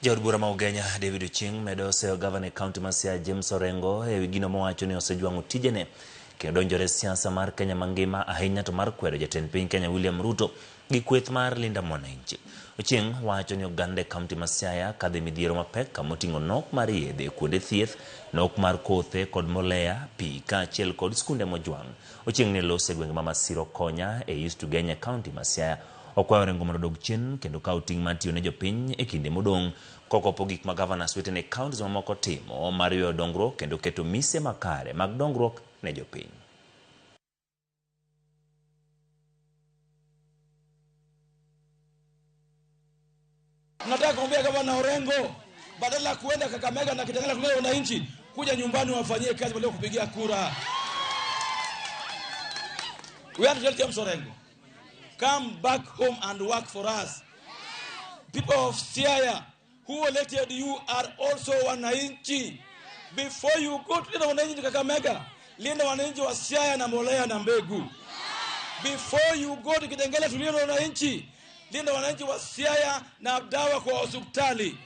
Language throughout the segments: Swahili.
Jaod bura Ramogi David Ochieng medo seyo Gavana County ma Siaya James Orengo e wigino mowacho ni osejwango tijene kendo donjore siasa mar Kenya mangima ahinya to mar kwero jatend piny Kenya William Ruto gi kweth mar linda mwananchi. Ochieng wacho ni oganda County ma Siaya kadhe midhiero mapek kamoting'o nok mar yedhe, kuonde thieth, nok mar kothe kod molea, pi kaachiel kod skunde mojwang'. Ochieng ni lose gwenge ma masiro konya e East Ugenya County ma Siaya. Okwayo Orengo mondo odog chien kendo kaw ting' mar tiyo ne jopiny e kinde modong' kokopo gik ma gavana wetene counties mamoko timo mar ywayo dongruok kendo keto mise makare mag dongruok ne jopiny. Nataka kumwambia Gavana Orengo, badala kuenda Kakamega na Kitengela kulea wananchi, kuja nyumbani wafanyie kazi wale kupigia kura. We have to tell James Orengo, come back home and work for us. People of Siaya who elected you are also wananchi. Before you go to the wananchi Kakamega, linda wananchi wa Siaya na mbolea na mbegu. Before you go to Kitengela to linda wananchi, linda wananchi wa Siaya na dawa kwa hospitali.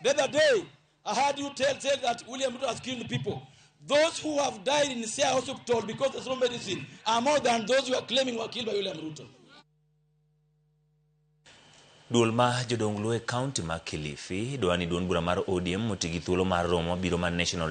The other day, I heard you tell that William Ruto has killed people. Those who have died in Siaya hospital because there's no medicine are more than those who are claiming were killed by William Ruto. Duol ma jodong luo e county ma Kilifi dwani duond bura mar ODM motigi thuolo mar romo biro mar National